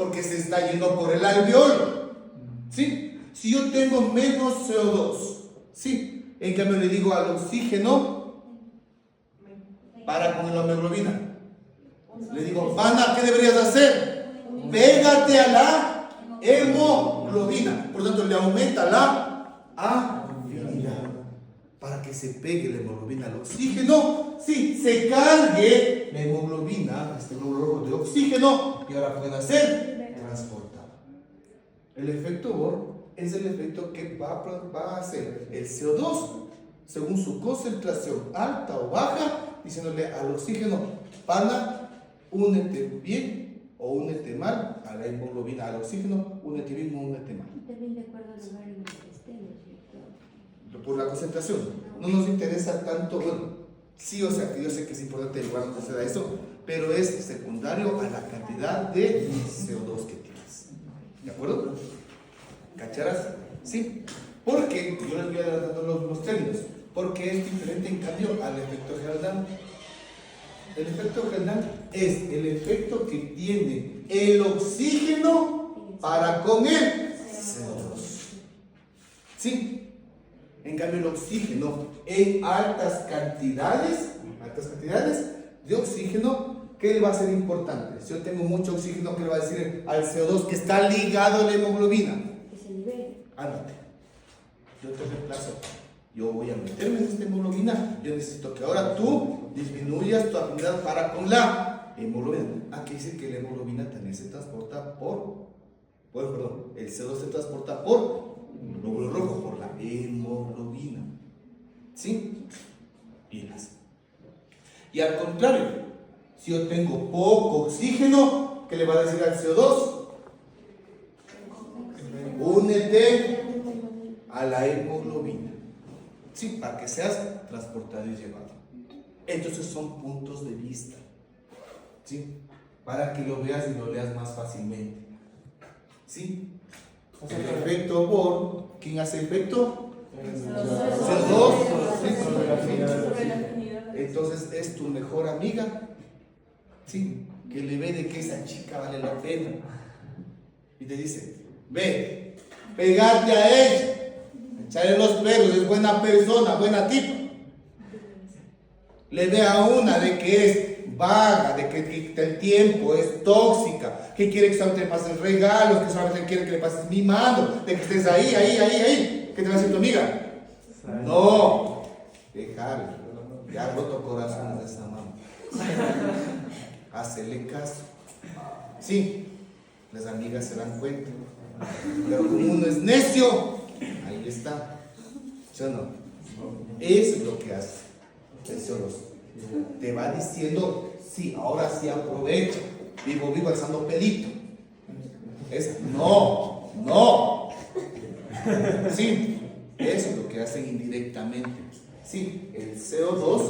porque se está yendo por el alveolo. ¿Sí? Si yo tengo menos CO2, ¿sí? En cambio le digo al oxígeno, para con la hemoglobina. Le digo, pana, ¿qué deberías hacer? Pégate a la hemoglobina. Por lo tanto, le aumenta la afinidad para que se pegue la hemoglobina al oxígeno. Sí, se cargue la hemoglobina, este glóbulo de oxígeno, y ahora puede ser transportada. El efecto Bohr es el efecto que va a hacer el CO2 según su concentración alta o baja, diciéndole al oxígeno, pana, únete bien o únete mal a la hemoglobina, al oxígeno, únete bien o únete mal. Y también de acuerdo al lugar en el que estemos, ¿cierto? Por la concentración. No nos interesa tanto, bueno, sí, o sea, que yo sé que es importante el lugar donde se da eso, pero es secundario a la cantidad de CO2 que tienes. ¿De acuerdo? ¿Cacharas? Sí. Porque, yo les voy a dar los términos, porque es diferente en cambio al efecto Haldane. El efecto Haldane es el efecto que tiene el oxígeno para con el CO2. ¿Sí? En cambio el oxígeno en altas cantidades de oxígeno, ¿qué le va a ser importante? Si yo tengo mucho oxígeno, ¿qué le va a decir al CO2 que está ligado a la hemoglobina? Que se libere. Ándate, yo te reemplazo. Yo voy a meterme en esta hemoglobina. Yo necesito que ahora tú disminuyas tu afinidad para con la hemoglobina. Aquí dice que la hemoglobina también se transporta el CO2 se transporta por el glóbulo rojo, por la hemoglobina. ¿Sí? Pilas. Y al contrario, si yo tengo poco oxígeno, ¿qué le va a decir al CO2? Únete a la hemoglobina. Sí, para que seas transportado y llevado. Entonces son puntos de vista. ¿Sí? Para que lo veas y lo leas más fácilmente. ¿Sí? El efecto Bohr, ¿quién hace el efecto? CO2. Entonces es tu mejor amiga. ¿Sí? Que le ve de que esa chica vale la pena. Y te dice, ve, pegate a ella. Echarle los pelos, es buena persona, buena tipa. Le ve a una de que es vaga, de que quita el tiempo, es tóxica, que quiere que solamente le pases regalos, que solamente quiere que le pases mimando, de que estés ahí. ¿Qué te va a decir tu amiga? No, déjalo, ya ha roto corazones de esa mamá. Hacele caso. Sí, las amigas se dan cuenta, pero como uno es necio, ahí está. ¿Sí o no? Eso es lo que hace el CO2. Te va diciendo, sí, ahora sí aprovecho. Vivo alzando pelito. No. Sí, eso es lo que hacen indirectamente. Sí, el CO2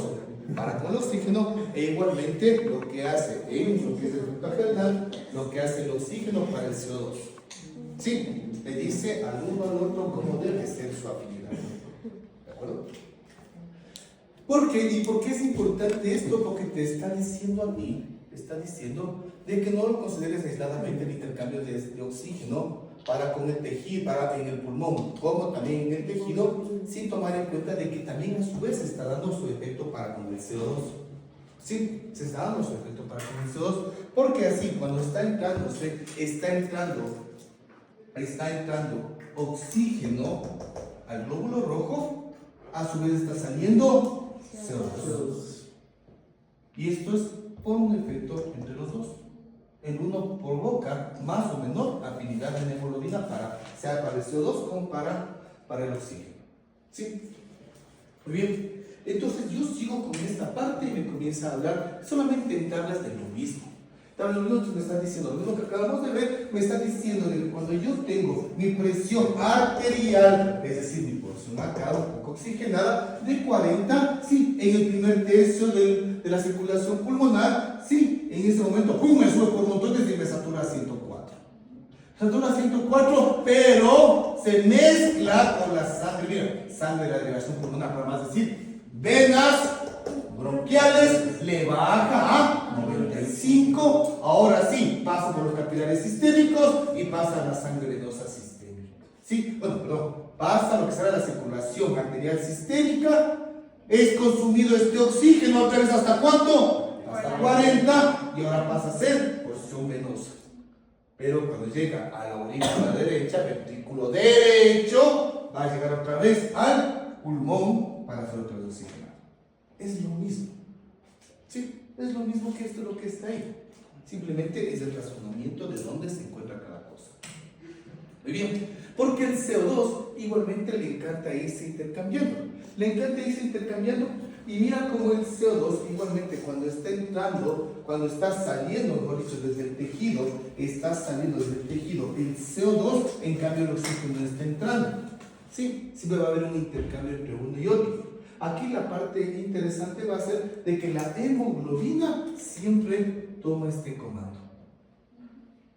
para con el oxígeno e igualmente lo que hace en lo que es el efecto Haldane, lo que hace el oxígeno para el CO2. Sí, le dice al uno al otro cómo debe ser su afinidad. ¿De acuerdo? ¿Por qué? ¿Y por qué es importante esto? Porque te está diciendo a ti, de que no lo consideres aisladamente el intercambio de oxígeno para con el tejido, para en el pulmón, como también en el tejido, sin tomar en cuenta de que también a su vez se está dando su efecto para con el CO2. Sí, se está dando su efecto para con el CO2, porque así cuando está entrando oxígeno al glóbulo rojo, a su vez está saliendo CO2. Y esto es por un efecto entre los dos. El uno provoca más o menor afinidad de hemoglobina sea para el CO2 como para el oxígeno. ¿Sí? Muy bien. Entonces yo sigo con esta parte y me comienza a hablar solamente en tablas de lo mismo. Tablas de lo mismo que me están diciendo, lo mismo que acabamos de ver, me está diciendo que cuando yo tengo mi presión arterial, es decir, mi porción acá un poco oxigenada, de 40, sí, en el primer tercio de la circulación pulmonar, sí, en ese momento, ¡pum!, me sube por montones y me satura a 104. Satura a 104, pero se mezcla con la sangre, mira, sangre de la irrigación pulmonar, para más decir, venas bronquiales, le baja a 95, ahora sí, paso por los capilares sistémicos y pasa a la sangre venosa sistémica. ¿Sí? Bueno, perdón, pasa lo que será la circulación arterial sistémica, es consumido este oxígeno otra vez hasta ¿cuánto? Hasta 40 y ahora pasa a ser porción venosa. Pero cuando llega a la aurícula derecha, ventrículo derecho, va a llegar otra vez al pulmón para ser otra vez oxigenado. Es lo mismo. Sí, es lo mismo que esto, lo que está ahí. Simplemente es el razonamiento de dónde se encuentra cada cosa. Muy bien, porque el CO2 igualmente le encanta irse intercambiando. Le encanta irse intercambiando y mira cómo el CO2 igualmente cuando está entrando, cuando está saliendo, mejor dicho, desde el tejido, está saliendo desde el tejido. El CO2, en cambio, el oxígeno no está entrando. Sí, siempre va a haber un intercambio entre uno y otro. Aquí la parte interesante va a ser de que la hemoglobina siempre toma este comando.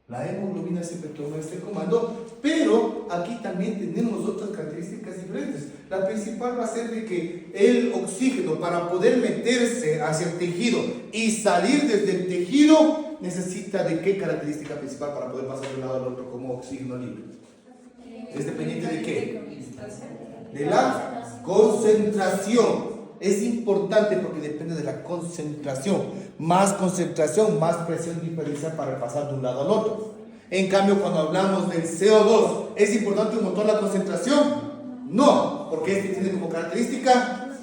La hemoglobina siempre toma este comando, pero aquí también tenemos otras características diferentes. La principal va a ser de que el oxígeno, para poder meterse hacia el tejido y salir desde el tejido, necesita de qué característica principal para poder pasar de un lado al otro como oxígeno libre. ¿Es dependiente de qué? De la concentración. Es importante porque depende de la concentración. Más concentración, más presión diferencial para pasar de un lado al otro. En cambio, cuando hablamos del CO2, ¿es importante un montón la concentración? No, porque este tiene como característica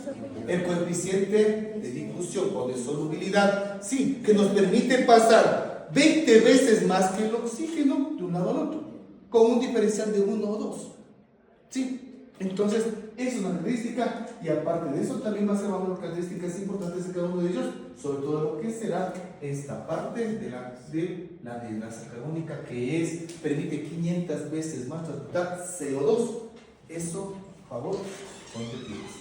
el coeficiente de difusión o de solubilidad, sí, que nos permite pasar 20 veces más que el oxígeno de un lado al otro, con un diferencial de 1 o 2. ¿Sí? Entonces, es una característica y aparte de eso también va a ser una características importantes de cada uno de ellos, sobre todo lo que será esta parte de la desgrasa carbónica que permite 500 veces más transportar CO2. Eso, por favor, ponte pilas.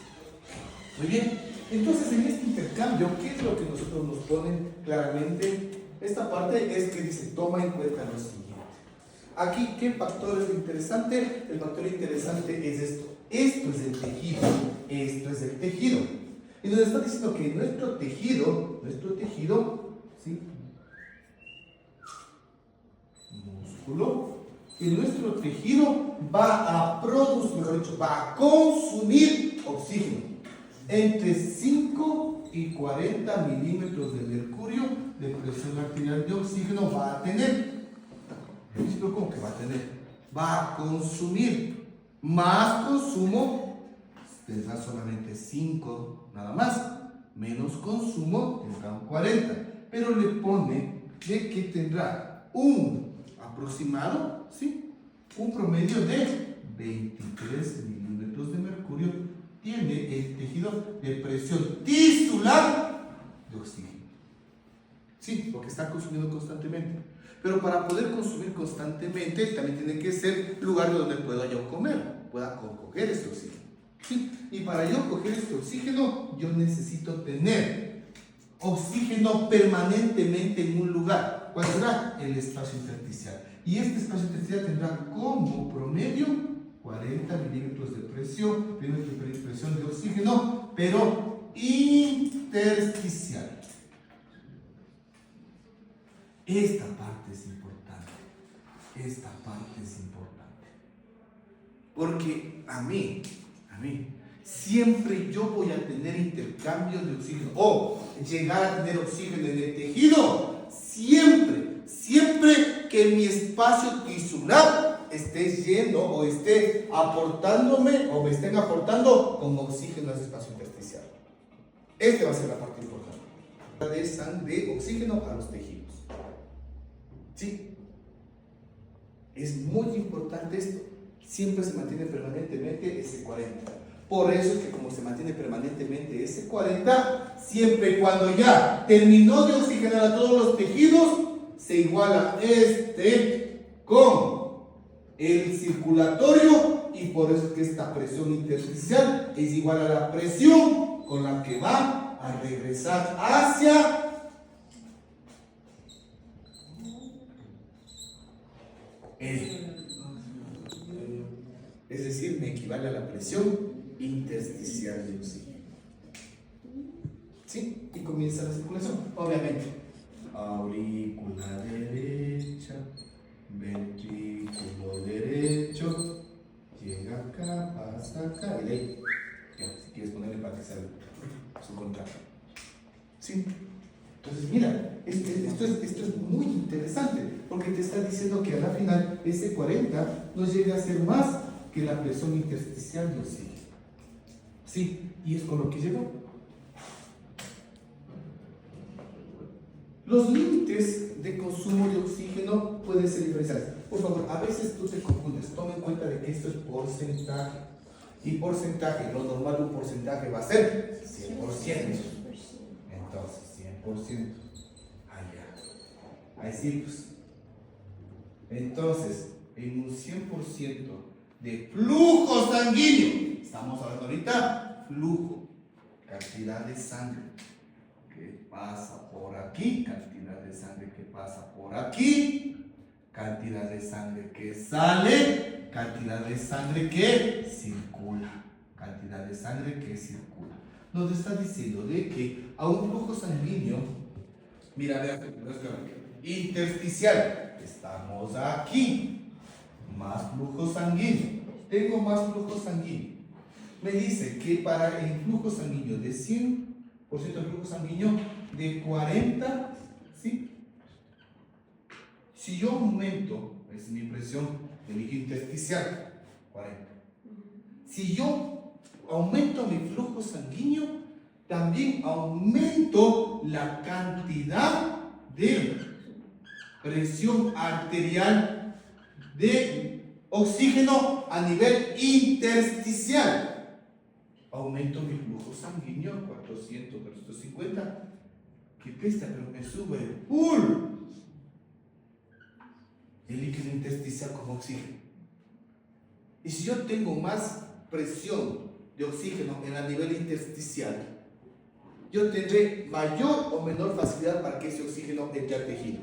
Muy bien, entonces en este intercambio, ¿qué es lo que nosotros nos ponen claramente? Esta parte es que dice, toma en cuenta lo siguiente. Aquí, ¿qué factor es lo interesante? El factor interesante es esto. Esto es el tejido. Esto es el tejido. Y nos está diciendo que nuestro tejido, ¿sí? Músculo, que nuestro tejido va a producir, mejor dicho, va a consumir oxígeno. Entre 5 y 40 milímetros de mercurio de presión arterial de oxígeno va a tener. ¿Cómo que va a tener? Va a consumir. Más consumo tendrá solamente 5 nada más. Menos consumo tendrá un 40. Pero le pone de que tendrá un aproximado, ¿sí? Un promedio de 23 milímetros de mercurio. Tiene el tejido de presión tisular de oxígeno. Sí, porque está consumiendo constantemente. Pero para poder consumir constantemente también tiene que ser lugar donde pueda yo pueda coger este oxígeno. ¿Sí? Y para yo coger este oxígeno, yo necesito tener oxígeno permanentemente en un lugar. ¿Cuál será? El espacio intersticial. Y este espacio intersticial tendrá como promedio 40 milímetros de presión de oxígeno, pero intersticial. Esta parte es importante. Porque a mí, siempre yo voy a tener intercambio de oxígeno o llegar a tener oxígeno en el tejido. Siempre que mi espacio tisular esté lleno o esté aportándome o me estén aportando con oxígeno a ese espacio intersticial. Esta va a ser la parte importante. De oxígeno a los tejidos. ¿Sí? Es muy importante esto. Siempre se mantiene permanentemente ese 40. Por eso es que como se mantiene permanentemente ese 40, siempre cuando ya terminó de oxigenar a todos los tejidos, se iguala con el circulatorio y por eso es que esta presión intersticial es igual a la presión con la que va a regresar hacia es decir, me equivale a la presión intersticial de oxígeno. ¿Sí? Y comienza la circulación, obviamente. Aurícula derecha, mira, esto es muy interesante, porque te está diciendo que a la final ese 40 no llega a ser más que la presión intersticial de oxígeno. Sí, y es con lo que llegó. Los límites de consumo de oxígeno pueden ser diferenciados. Por favor, a veces tú te confundes. Toma en cuenta de que esto es porcentaje. Y porcentaje, lo normal de un porcentaje va a ser 100%. Entonces, 100%. Allá. Ahí sí, pues. Entonces, en un 100% de flujo sanguíneo, estamos hablando ahorita, flujo, cantidad de sangre que pasa por aquí, cantidad de sangre que pasa por aquí, cantidad de sangre que sale, cantidad de sangre que circula, cantidad de sangre que circula. Nos está diciendo de que a un flujo sanguíneo, mira, intersticial, estamos aquí, más flujo sanguíneo, tengo más flujo sanguíneo. Me dice que para el flujo sanguíneo de 100% de flujo sanguíneo de 40, ¿sí? Si yo aumento, es mi presión de líquido intersticial, 40. Si yo aumento mi flujo sanguíneo, también aumento la cantidad de presión arterial de oxígeno a nivel intersticial. Aumento mi flujo sanguíneo, 400, 450. Qué pesta, pero me sube el líquido intersticial con oxígeno. Y si yo tengo más presión de oxígeno en el nivel intersticial, yo tendré mayor o menor facilidad para que ese oxígeno entre al tejido.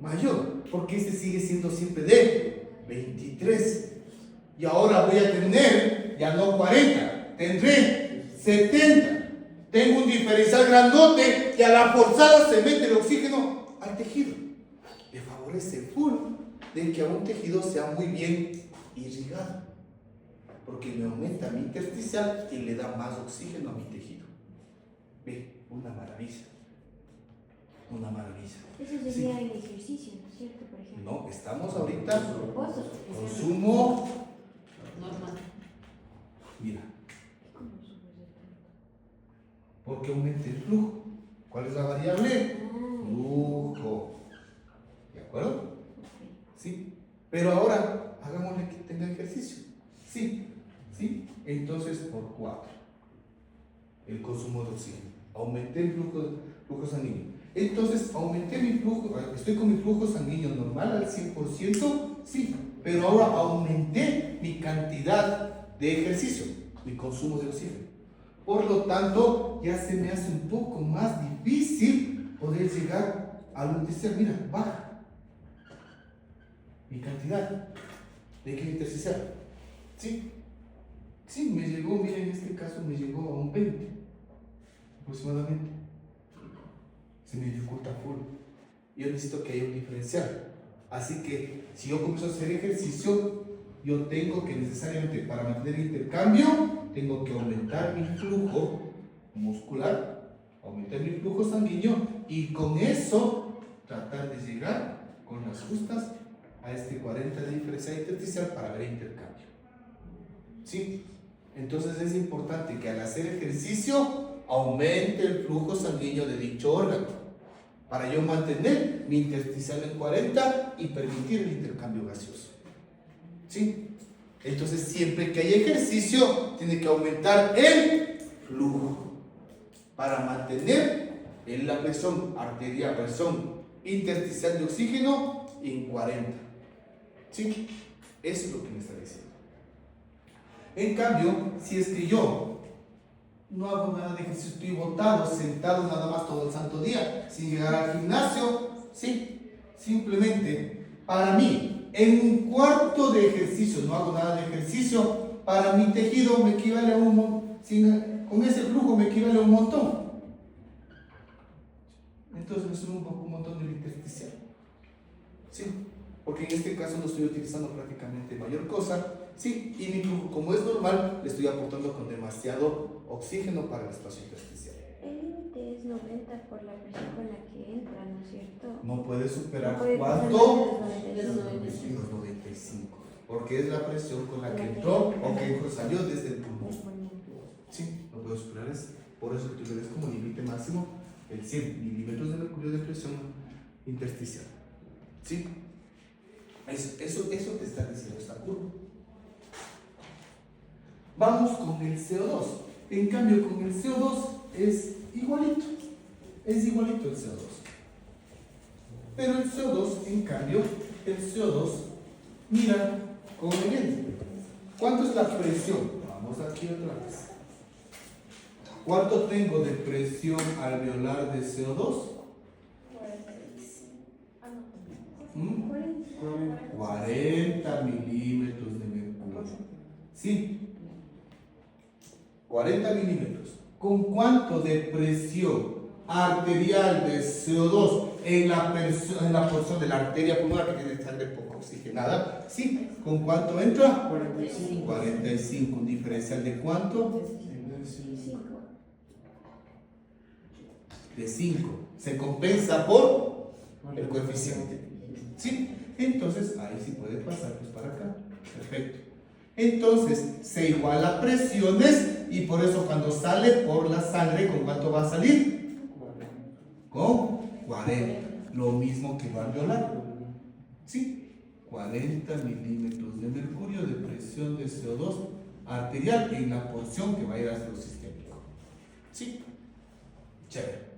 Mayor, porque este sigue siendo siempre de 23. Y ahora voy a tener, ya no 40, tendré 70. Tengo un diferencial grandote que a la forzada se mete el oxígeno al tejido. Le favorece full de que a un tejido sea muy bien irrigado, porque me aumenta mi intersticial y le da más oxígeno a mi tejido. Ve, una maravilla. Una maravilla. Eso sería el ejercicio, ¿no es cierto? Por ejemplo. No, estamos ahorita Consumo normal. Mira, porque aumenta el flujo. ¿Cuál es la variable? Flujo. ¿De acuerdo? Sí. Pero ahora, hagámosle que tenga ejercicio. Sí. ¿Sí? Entonces, por 4. El consumo de oxígeno. Aumenté el flujo sanguíneo. Entonces, aumenté mi flujo, estoy con mi flujo sanguíneo normal al 100%, sí. Pero ahora aumenté mi cantidad de ejercicio, mi consumo de oxígeno. Por lo tanto, ya se me hace un poco más difícil poder llegar a lo intersticial. Mira, baja mi cantidad de líquido intersticial. ¿Sí? Sí, me llegó, mira, en este caso me llegó a un 20 aproximadamente. Se me dificulta full. Yo necesito que haya un diferencial. Así que si yo comienzo a hacer ejercicio, yo tengo que necesariamente, para mantener el intercambio, tengo que aumentar mi flujo muscular, aumentar mi flujo sanguíneo y con eso tratar de llegar con las justas a este 40 de diferencial intersticial para ver intercambio. ¿Sí? Entonces es importante que al hacer ejercicio aumente el flujo sanguíneo de dicho órgano para yo mantener mi intersticial en 40 y permitir el intercambio gaseoso. ¿Sí? Entonces siempre que hay ejercicio tiene que aumentar el flujo para mantener la presión arterial, presión intersticial de oxígeno en 40. ¿Sí? Eso es lo que me está diciendo. En cambio, si es que yo no hago nada de ejercicio, estoy botado, sentado nada más todo el santo día, sin llegar al gimnasio, sí, simplemente para mí, en un cuarto de ejercicio, no hago nada de ejercicio, para mi tejido me equivale a un montón, con ese flujo me equivale a un montón. Entonces me sube un montón de intersticial. Sí, porque en este caso no estoy utilizando prácticamente mayor cosa. Sí, y mi flujo, como es normal, le estoy aportando con demasiado oxígeno para el espacio intersticial. El límite es 90 por la presión con la que entra, ¿no es cierto? No puede superar No puede pasar cuánto. de los 95. Los 95. Porque es la presión con la que entró o que salió desde el pulmón. Sí, no puede superar eso. Por eso que tú le ves como límite máximo el 100 milímetros de mercurio de presión intersticial. ¿Sí? Eso te está diciendo esta curva. Vamos con el CO2. En cambio, con el CO2 es igualito. Es igualito el CO2. Pero el CO2, en cambio, el CO2, mira cómo viene. ¿Cuánto es la presión? Vamos aquí otra vez. ¿Cuánto tengo de presión alveolar de CO2? 40 milímetros de mercurio. ¿Sí? 40 milímetros. ¿Con cuánto de presión arterial de CO2 en la porción de la arteria pulmonar que tiene sangre poco oxigenada? ¿Sí? ¿Con cuánto entra? 45. 45. ¿Un diferencial de cuánto? De 5. Se compensa por el coeficiente. ¿Sí? Entonces, ahí sí puede pasar pues para acá. Perfecto. Entonces, se iguala presiones y por eso cuando sale por la sangre, ¿con cuánto va a salir? Con 40. Lo mismo que lo alveolar. ¿Sí? 40 milímetros de mercurio de presión de CO2 arterial en la porción que va a ir hacia lo sistémico. ¿Sí? Chévere.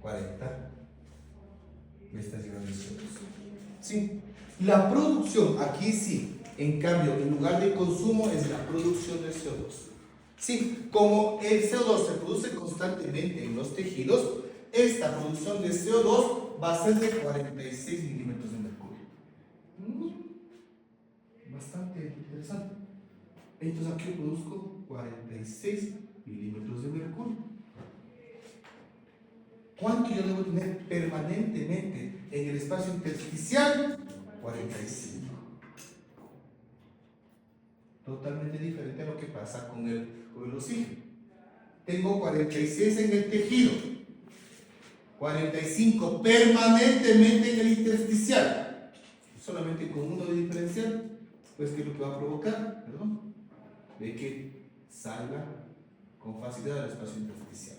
40. Me está llegando el CO2. Sí. La producción, aquí sí. En cambio, en lugar de consumo es la producción de CO2. Sí, como el CO2 se produce constantemente en los tejidos, esta producción de CO2 va a ser de 46 milímetros de mercurio. Bastante interesante. Entonces aquí produzco 46 milímetros de mercurio. ¿Cuánto yo debo tener permanentemente en el espacio intersticial? 45. Totalmente diferente a lo que pasa con el oxígeno. Tengo 46 en el tejido, 45 permanentemente en el intersticial. Solamente con uno de diferencial, pues ¿qué es lo que va a provocar? Perdón, de que salga con facilidad del espacio intersticial.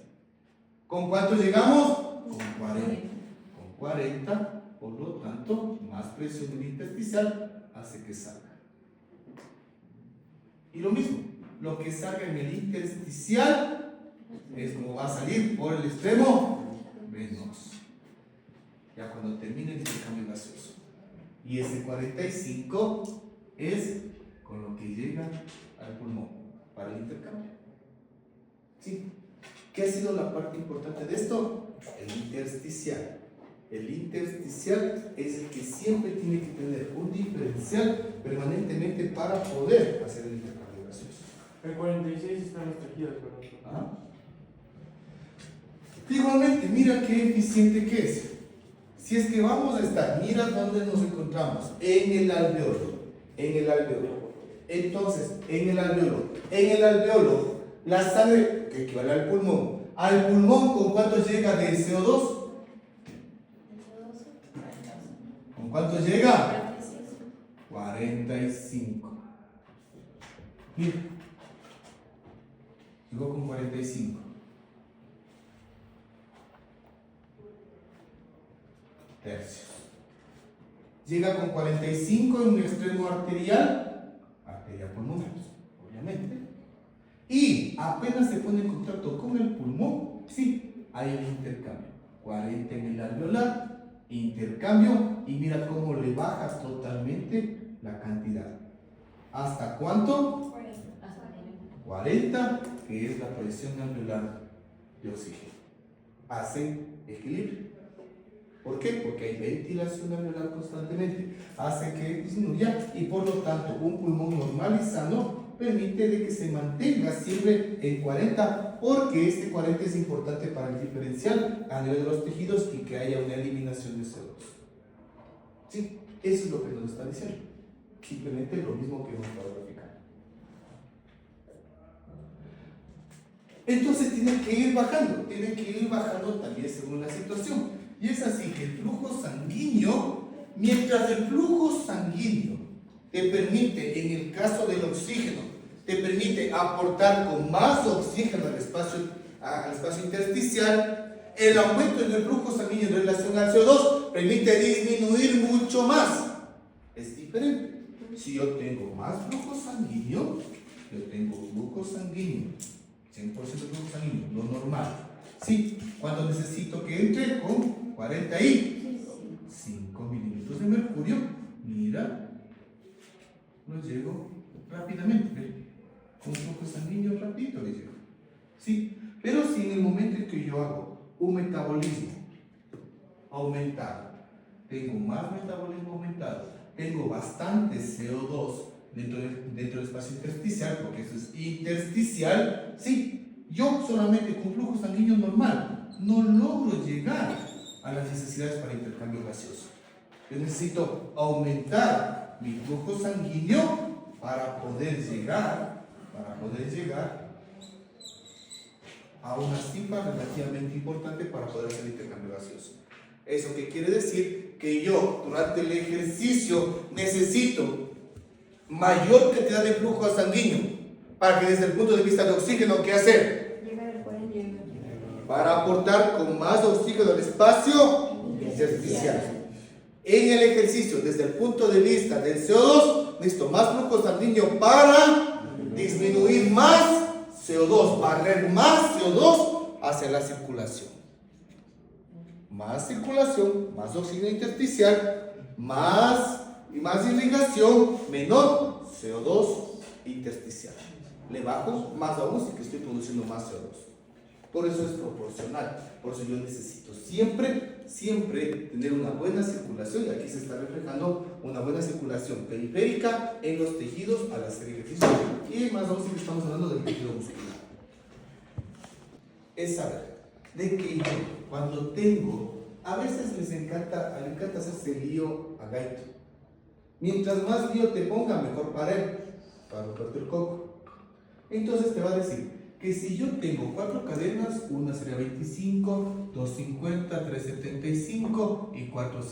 ¿Con cuánto llegamos? Con 40. Con 40, por lo tanto, más presión en el intersticial hace que salga. Y lo mismo, lo que salga en el intersticial es como va a salir por el extremo venoso. Ya cuando termine el intercambio gaseoso. Y ese 45 es con lo que llega al pulmón para el intercambio. ¿Sí? ¿Qué ha sido la parte importante de esto? El intersticial. El intersticial es el que siempre tiene que tener un diferencial permanentemente para poder hacer el intercambio gaseoso. El 46 están los tejidos, pero ¿Ah? Igualmente, mira qué eficiente que es. Si es que vamos a estar, mira dónde nos encontramos, en el alveolo. En el alveolo. Entonces, en el alveolo, la sangre que equivale al pulmón. ¿Al pulmón con cuánto llega de CO2? ¿Con cuánto llega? 45. Mira, llegó con 45. Tercios. Llega con 45 en un extremo arterial, arteria pulmonar, obviamente. Y apenas se pone en contacto con el pulmón, sí, hay el intercambio. 40 en el alveolar, intercambio, y mira cómo le bajas totalmente la cantidad. ¿Hasta cuánto? 40, que es la presión alveolar de oxígeno. Hacen equilibrio. ¿Por qué? Porque hay ventilación alveolar constantemente. Hace que disminuya y por lo tanto un pulmón normal y sano permite de que se mantenga siempre en 40, porque este 40 es importante para el diferencial a nivel de los tejidos y que haya una eliminación de CO2. ¿Sí? Eso es lo que nos está diciendo. Simplemente lo mismo que hemos estado graficando. Entonces tiene que ir bajando también según la situación. Y es así que el flujo sanguíneo, mientras el flujo sanguíneo te permite, en el caso del oxígeno, te permite aportar con más oxígeno al espacio intersticial, el aumento en el flujo sanguíneo en relación al CO2 permite disminuir mucho más. Es diferente. Si yo tengo más flujo sanguíneo, 100% flujo sanguíneo, lo normal. Sí, cuando necesito que entre con 45 milímetros de mercurio, mira, lo llego rápidamente, ¿ve? Con flujo sanguíneo rapidito le llego. Sí, pero si en el momento en que yo hago un metabolismo aumentado, tengo más metabolismo aumentado, tengo bastante CO2 dentro del espacio intersticial, porque eso es intersticial, sí, yo solamente con flujo sanguíneo normal no logro llegar a las necesidades para intercambio gaseoso. Yo necesito aumentar mi flujo sanguíneo para poder llegar a una cifra relativamente importante para poder hacer intercambio gaseoso. ¿Eso qué quiere decir? Que yo durante el ejercicio necesito mayor cantidad de flujo sanguíneo para que desde el punto de vista de oxígeno, ¿qué hacer? Llegar al 40. Para aportar con más oxígeno al espacio intersticial. En el ejercicio, desde el punto de vista del CO2, necesito más flujo sanguíneo para disminuir más CO2, barrer más CO2 hacia la circulación. Más circulación, más oxígeno intersticial, más irrigación, menor CO2 intersticial. Le bajo más aún si que estoy produciendo más CO2. Por eso es proporcional. Por eso yo necesito siempre tener una buena circulación, y aquí se está reflejando una buena circulación periférica en los tejidos al hacer ejercicio, y más aún si estamos hablando del tejido muscular. Es saber de que yo, cuando tengo, a veces le encanta hacerse lío a Gaito. Mientras más lío te ponga, mejor para él, para romperte el coco. Entonces te va a decir que si yo tengo 4 cadenas, una sería 25, 250, 375 y 4 100%.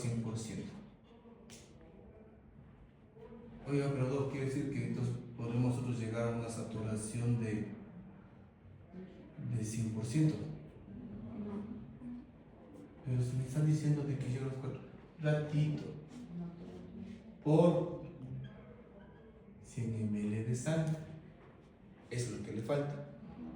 Oiga, pero dos, quiere decir que entonces podemos nosotros llegar a una saturación de 100%. Pero si me están diciendo de que llego a los 4, ratito, por 100 ml de sangre, eso es lo que le falta.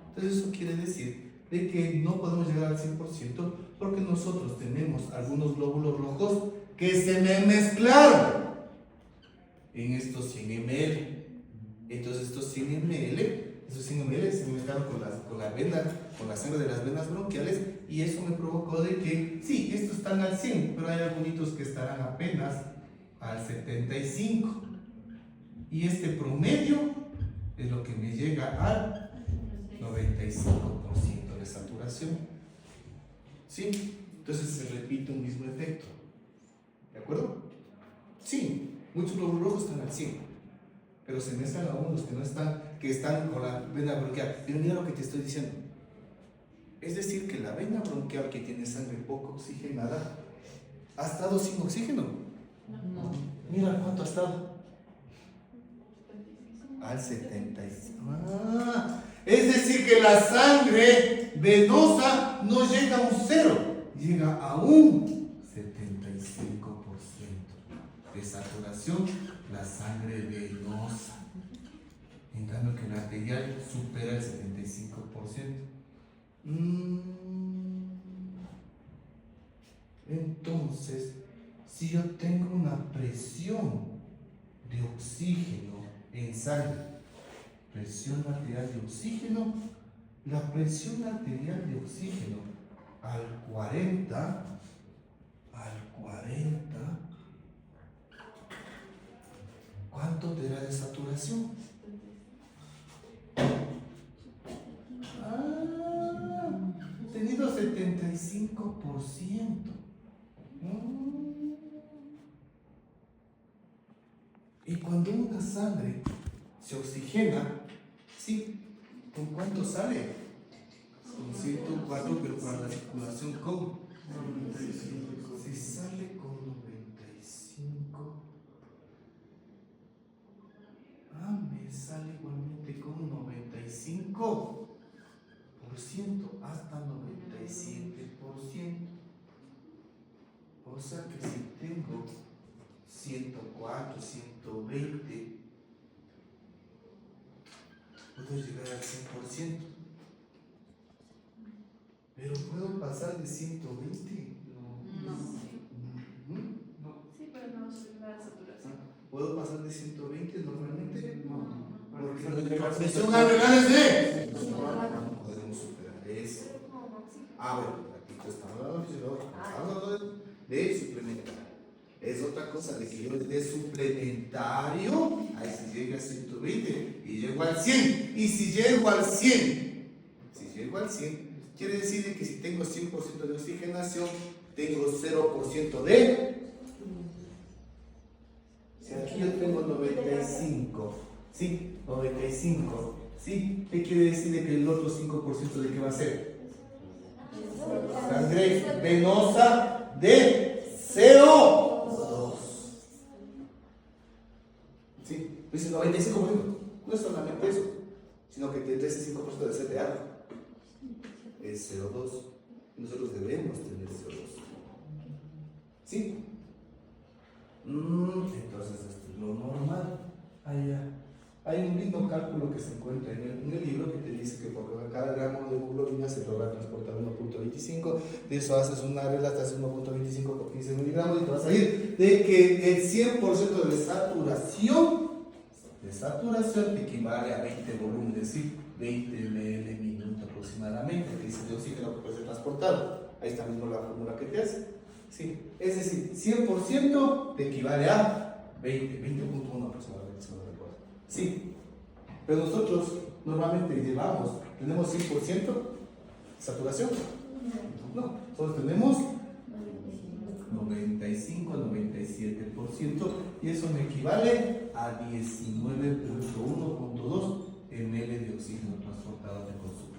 Entonces eso quiere decir de que no podemos llegar al 100% porque nosotros tenemos algunos glóbulos rojos que se me mezclaron en estos 100 ml. Entonces estos 100 ml se me mezclaron con la sangre de las venas bronquiales, y eso me provocó de que sí, estos están al 100, pero hay algunos que estarán apenas al 75, y este promedio es lo que me llega al 95% de saturación. ¿Sí? Entonces se repite un mismo efecto. ¿De acuerdo? Sí, muchos glóbulos rojos están al 100, pero se mezclan a unos que no están, que están con la vena bronquial. Pero mira lo que te estoy diciendo. Es decir, que la vena bronquial que tiene sangre poco oxigenada ha estado sin oxígeno. No. Mira cuánto ha estado. Al 75. Es decir, que la sangre venosa no llega a un 0, llega a un 75% de saturación, la sangre venosa. En cambio que la arterial supera el 75%. Entonces, si yo tengo una presión de oxígeno en sangre, presión arterial de oxígeno, la presión arterial de oxígeno al 40, ¿cuánto te da de saturación? Tenido 75%. Y cuando una sangre se oxigena, ¿sí? ¿Con cuánto sale? con 104, pero para la circulación con 95. si sale con 95, me sale igualmente con 95% hasta 97%. O sea que si tengo 104, 120, puedo llegar al 100%. Pero puedo pasar de 120. No. Sí, pero no subir la saturación. ¿Puedo pasar de 120 normalmente? Porque Porque nuestra la presión arterial es de. No. No podemos superar eso. Bueno, aquí estamos hablando de fisiología, estamos hablando de suplementar. Es otra cosa de que yo de suplementario, ahí si llego a 120 y llego al 100. Y si llego al 100, quiere decir de que si tengo 100% de oxigenación, tengo 0% de. Si aquí yo tengo 95, ¿sí? 95, ¿sí? ¿Qué quiere decir de que el otro 5% de qué va a ser? Sangre venosa de CO2. ¿Sí? Dice 95%. No es solamente eso, sino que tendrá ese 5% de ser de algo. Es CO2. Nosotros debemos tener CO2. ¿Sí? Entonces, esto es lo normal. Hay un lindo cálculo que se encuentra en el libro que te dice que por cada gramo de hemoglobina se logra transportar 1.25. De eso haces una regla, te haces 1.25 por 15 miligramos y te vas a ir de que el 100% de saturación te equivale a 20 volúmenes, es decir, 20 ml minuto aproximadamente, que dice de oxígeno que puede ser transportado. Ahí está mismo la fórmula que te hace. Sí, es decir, 100% te equivale a 20.1 aproximadamente, si no me recuerdo. Sí, pero nosotros normalmente tenemos 100% saturación. No, nosotros tenemos 95, 97% y eso me equivale a 19.1.2 ml de oxígeno transportado de consumo.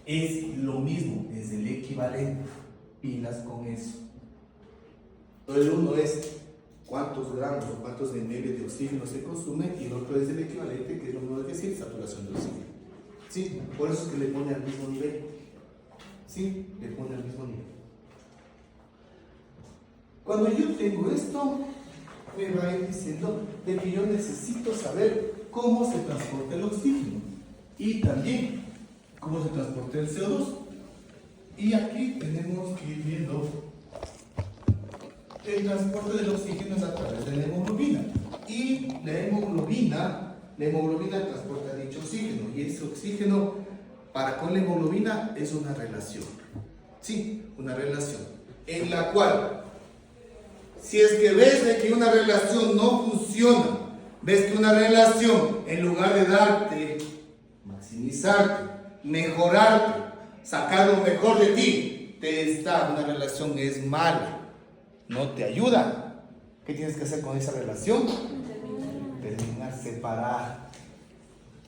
Es lo mismo, es el equivalente. Pilas con eso. El uno es cuántos gramos o cuántos ml de oxígeno se consume y el otro es el equivalente, que es lo mismo que decir saturación de oxígeno. ¿Sí? Por eso es que le pone al mismo nivel. ¿Sí? Le pone al mismo nivel. Cuando yo tengo esto, me va a ir diciendo de que yo necesito saber cómo se transporta el oxígeno y también cómo se transporta el CO2. Y aquí tenemos que ir viendo el transporte del oxígeno es a través de la hemoglobina. Y la hemoglobina transporta dicho oxígeno. Y ese oxígeno con la hemoglobina es una relación. Sí, una relación. En la cual, si es que ves de que una relación no funciona, ves que una relación, en lugar de darte, maximizarte, mejorarte, sacar lo mejor de ti, una relación es mala. No te ayuda. ¿Qué tienes que hacer con esa relación? Terminar, separar.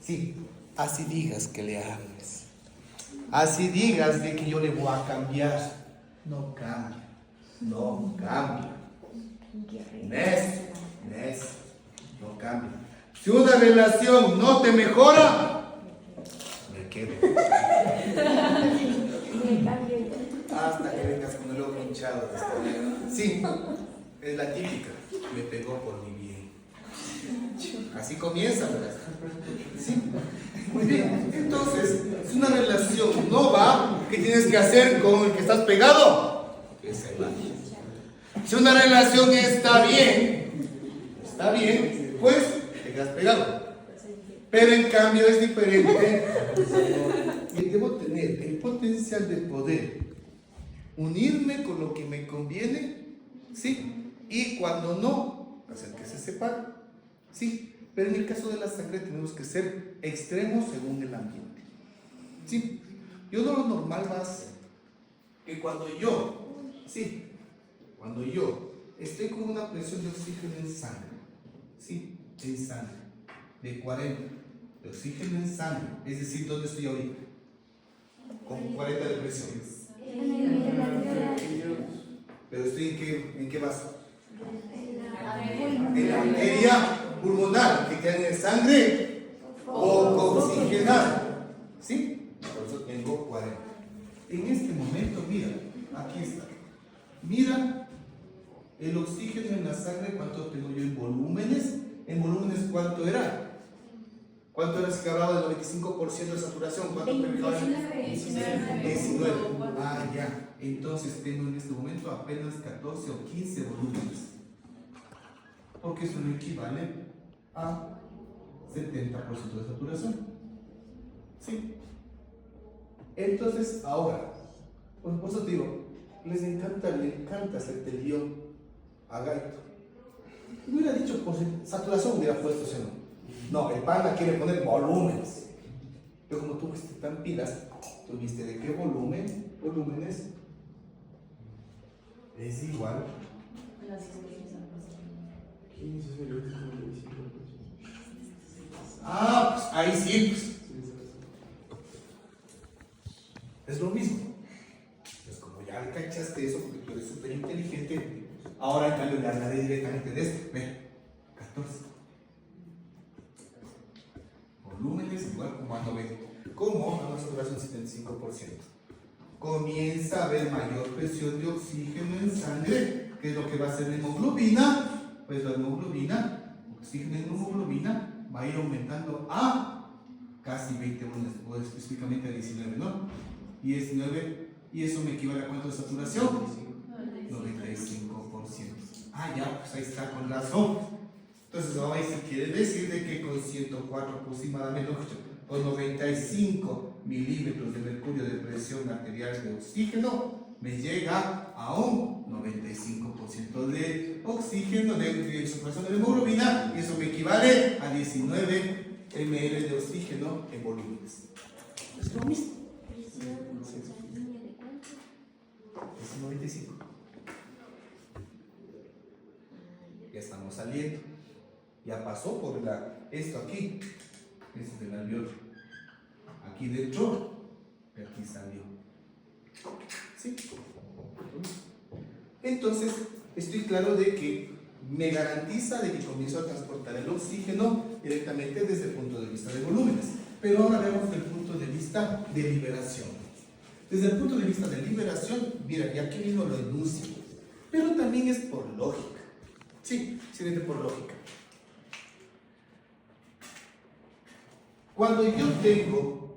Sí, así digas que le ames. Así digas de que yo le voy a cambiar. No cambia. No cambia. Necio. No cambia. Si una relación no te mejora, me quedo. Hasta que vengas con el ojo hinchado. Sí, es la típica. Me pegó por mi bien. Así comienza, ¿verdad? Sí, muy bien. Entonces, si una relación no va, ¿qué tienes que hacer con el que estás pegado? Que se vaya. Si una relación está bien, pues te quedas pegado. Pero en cambio es diferente. Y debo tener el potencial de poder unirme con lo que me conviene, ¿sí? Y cuando no, hacer que se separe, ¿sí? Pero en el caso de la sangre tenemos que ser extremos según el ambiente, ¿sí? Yo lo normal va a ser que cuando yo estoy con una presión de oxígeno en sangre, ¿sí? En sangre, de 40, de oxígeno en sangre, es decir, ¿dónde estoy ahorita? con 40 de presión. Pero estoy en qué vaso? En la arteria pulmonar que queda en el sangre poco oxigenada. ¿Sí? Por eso tengo 40. En este momento, mira, aquí está. Mira el oxígeno en la sangre, ¿cuánto tengo yo en volúmenes? En volúmenes, ¿cuánto era? ¿Cuánto era si hablaba del 95% de saturación? ¿Cuánto me quedaba? 19. Ah, ya. Entonces tengo en este momento apenas 14 o 15 volúmenes. Porque eso no equivale a 70% de saturación. ¿Sí? Entonces, ahora, pues por eso te digo, le encanta hacerte el lío a Gaito. Hubiera dicho por saturación, hubiera puesto ese no. No, el pana quiere poner volúmenes. Pero como tú fuiste tan pilas, tuviste de qué volúmenes es igual. 15, 95. Ah, pues ahí sí, pues. Es lo mismo. Pues como ya cachaste eso, porque tú eres súper inteligente, ahora en cambio le hablaré directamente de esto. Ve, 14. Volúmenes igual como cuando ven como a una saturación 75%. Comienza a haber mayor presión de oxígeno en sangre, que es lo que va a hacer la hemoglobina. Pues la hemoglobina, oxígeno en hemoglobina, va a ir aumentando a casi 20 volúmenes, o específicamente a 19, ¿no? 19, y eso me equivale a cuánto de saturación? 95%. Ah, ya, pues ahí está, con razón. Entonces ahora ahí se quiere decir de que con 104 aproximadamente, con 95 milímetros de mercurio de presión arterial de oxígeno, me llega a un 95% de oxígeno, de saturación de la hemoglobina, y eso me equivale a 19 ml de oxígeno en volúmenes. Es lo mismo. Es 95. Ya estamos saliendo. Ya pasó por esto aquí. Este es el alveolo. Aquí dentro, y aquí salió. ¿Sí? Entonces, estoy claro de que me garantiza de que comienzo a transportar el oxígeno directamente desde el punto de vista de volúmenes. Pero ahora vemos el punto de vista de liberación. Desde el punto de vista de liberación, mira, y aquí mismo lo enuncio, pero también es por lógica. Sí, simplemente por lógica. Cuando yo tengo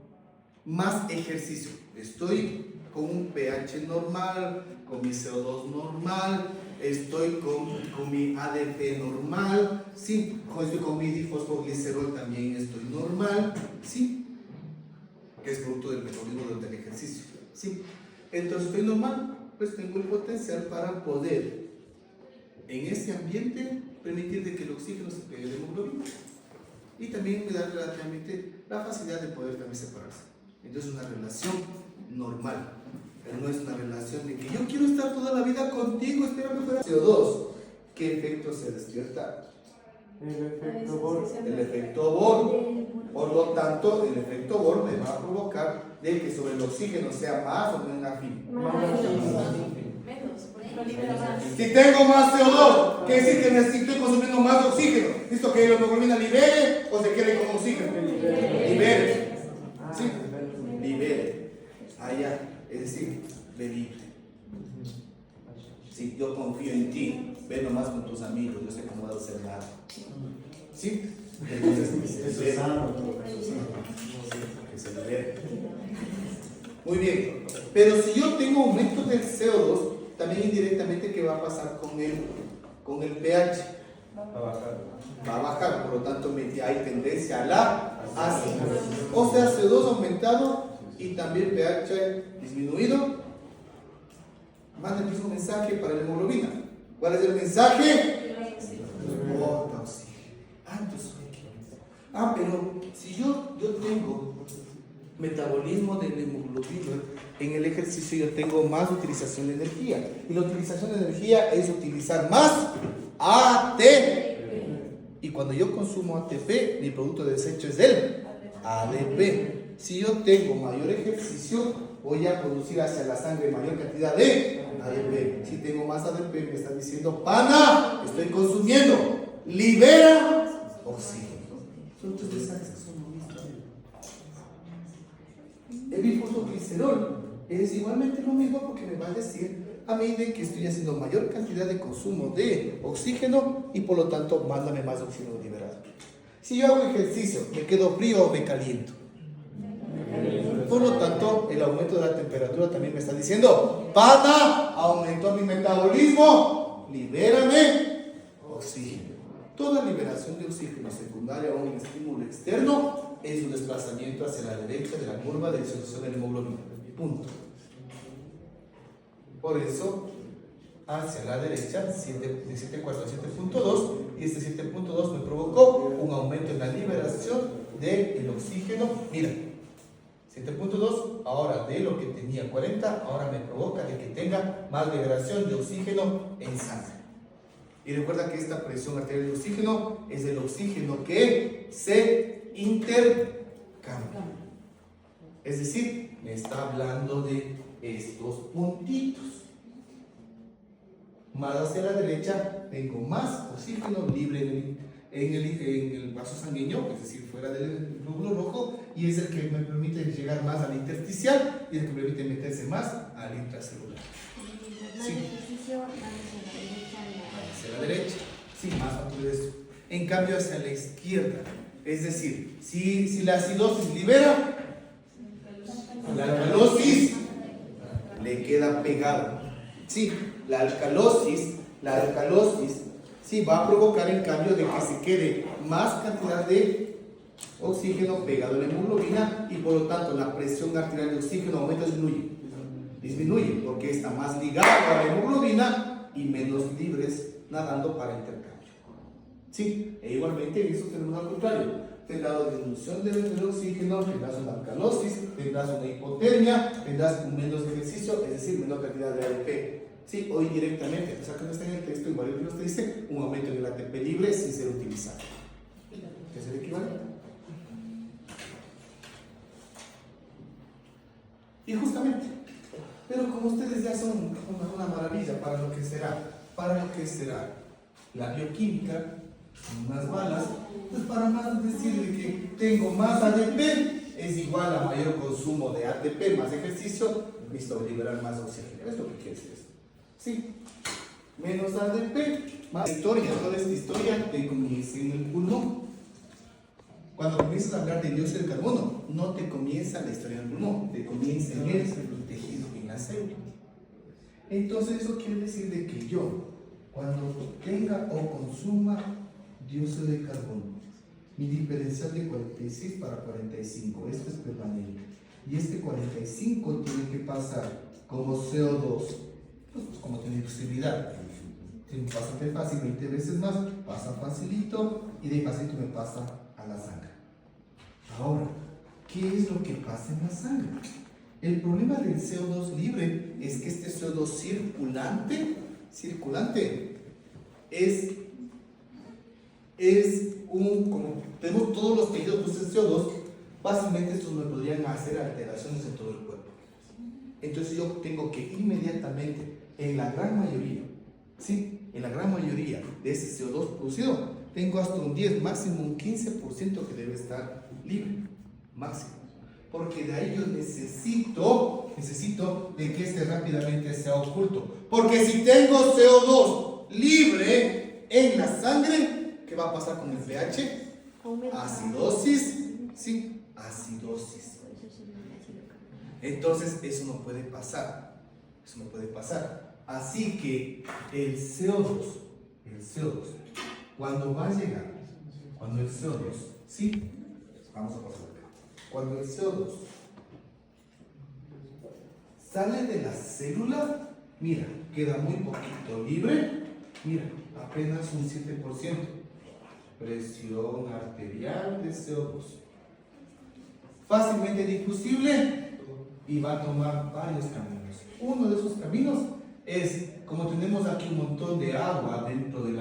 más ejercicio, estoy con un pH normal, con mi CO2 normal, estoy con mi ADP normal, ¿sí? Estoy con mi difosfoglicerol también estoy normal, ¿sí? Que es producto del metabolismo durante el ejercicio, ¿sí? Entonces estoy normal, pues tengo el potencial para poder en este ambiente permitir de que el oxígeno se pegue de hemoglobina y también me da relativamente la facilidad de poder también separarse. Entonces es una relación normal, pero no es una relación de que yo quiero estar toda la vida contigo, espero que fuera CO2. ¿Qué efecto se despierta? El efecto Bohr. El efecto Bohr. Por lo tanto, el efecto Bohr me va a provocar de que sobre el oxígeno sea más o menos afín. Menos, porque lo libera más. Si tengo más CO2, quiere decir que necesito consumiendo más oxígeno. ¿Listo? Que la hemoglobina libere o se quede con oxígeno. Libere. ¿Sí? Libere. Allá. Es decir, de libre. Si yo confío en ti, ve nomás con tus amigos, yo sé cómo vas a hacer nada. ¿Sí? Entonces, Eso es sano. que se libere. Muy bien. Pero si yo tengo aumento del CO2, también indirectamente, ¿qué va a pasar con el pH? Va a bajar. Va a bajar, por lo tanto hay tendencia a la ácida. O sea, CO2 aumentado y también pH disminuido. Manda el mismo mensaje para la hemoglobina. ¿Cuál es el mensaje? Bota oxígeno. Entonces, pero si yo tengo metabolismo de la hemoglobina, en el ejercicio yo tengo más utilización de energía. Y la utilización de energía es utilizar más ATP. Y cuando yo consumo ATP, mi producto de desecho es el ADP. Si yo tengo mayor ejercicio, voy a producir hacia la sangre mayor cantidad de ADP. Si tengo más ADP, me está diciendo, pana, estoy consumiendo, libera oxígeno. Son tres mensajes que son lo mismo. El bifosfoglicerol es igualmente lo mismo porque me va a decir a mí de que estoy haciendo mayor cantidad de consumo de oxígeno y por lo tanto mándame más oxígeno liberado. Si yo hago ejercicio, me quedo frío o me caliento. Por lo tanto, el aumento de la temperatura también me está diciendo, pana, aumentó mi metabolismo, libérame oxígeno. Toda liberación de oxígeno secundaria a un estímulo externo es un desplazamiento hacia la derecha de la curva de disolución de la hemoglobina. Punto. Por eso, hacia la derecha, de 7.4 a 7.2, y este 7.2 me provocó un aumento en la liberación del oxígeno. Mira, 7.2, ahora de lo que tenía 40, ahora me provoca de que tenga más liberación de oxígeno en sangre. Y recuerda que esta presión arterial de oxígeno es el oxígeno que se intercambia. Es decir, me está hablando de estos puntitos. Más hacia la derecha tengo más oxígeno libre en el vaso sanguíneo, es decir, fuera del glóbulo rojo, y es el que me permite llegar más al intersticial y el que me permite meterse más al intracelular. Sí. Hacia la derecha, sí, más fácil de eso. En cambio, hacia la izquierda, es decir, si la acidosis libera, la alcalosis le queda pegado. Sí, la alcalosis, sí, va a provocar en cambio de que se quede más cantidad de oxígeno pegado a la hemoglobina y por lo tanto la presión arterial de oxígeno aumenta o disminuye porque está más ligado a la hemoglobina y menos libres nadando para intercambio. Sí, e igualmente en eso tenemos al contrario. Tendrás una disminución del oxígeno, tendrás una alcalosis, tendrás una hipotermia, tendrás un menos ejercicio, es decir, menor cantidad de ADP. Sí, hoy directamente, a pesar que no está en el texto, en varios libros te dice un aumento en el ATP libre sin ser utilizado. ¿Qué es el equivalente? Y justamente, pero como ustedes ya son una maravilla para lo que será la bioquímica, unas balas, pues para más decirle que tengo más ADP es igual a mayor consumo de ATP más ejercicio, listo, liberar más oxígeno. Es lo que quiere decir esto. Sí, menos ADP, más historia. Toda esta historia te comienza en el pulmón. Cuando comienzas a hablar de dióxido de carbono, no te comienza la historia del pulmón, te comienza en el tejido, en la célula. Entonces eso quiere decir de que yo, cuando tenga o consuma dióxido de carbono, mi diferencial de 46 para 45, esto es permanente, y este 45 tiene que pasar como CO2, pues como tiene posibilidad, tiene bastante fácil, 20 veces más, pasa facilito, y de facilito me pasa a la sangre. Ahora, ¿qué es lo que pasa en la sangre? El problema del CO2 libre es que este CO2 circulante es como tenemos todos los tejidos de CO2, fácilmente estos me podrían hacer alteraciones en todo el cuerpo. Entonces yo tengo que inmediatamente, en la gran mayoría, ¿sí? En la gran mayoría de ese CO2 producido, tengo hasta un 10, máximo un 15% que debe estar libre, máximo. Porque de ahí yo necesito de que este rápidamente sea oculto. Porque si tengo CO2 libre en la sangre, ¿qué va a pasar con el pH? Acidosis, ¿sí? Acidosis. Entonces eso no puede pasar. Así que el CO2, cuando va a llegar, cuando el CO2, ¿sí? Vamos a pasar acá. Cuando el CO2 sale de la célula, mira, queda muy poquito libre, mira, apenas un 7%. Presión arterial de CO2. Fácilmente difusible y va a tomar varios caminos. Uno de esos caminos es, como tenemos aquí un montón de agua dentro del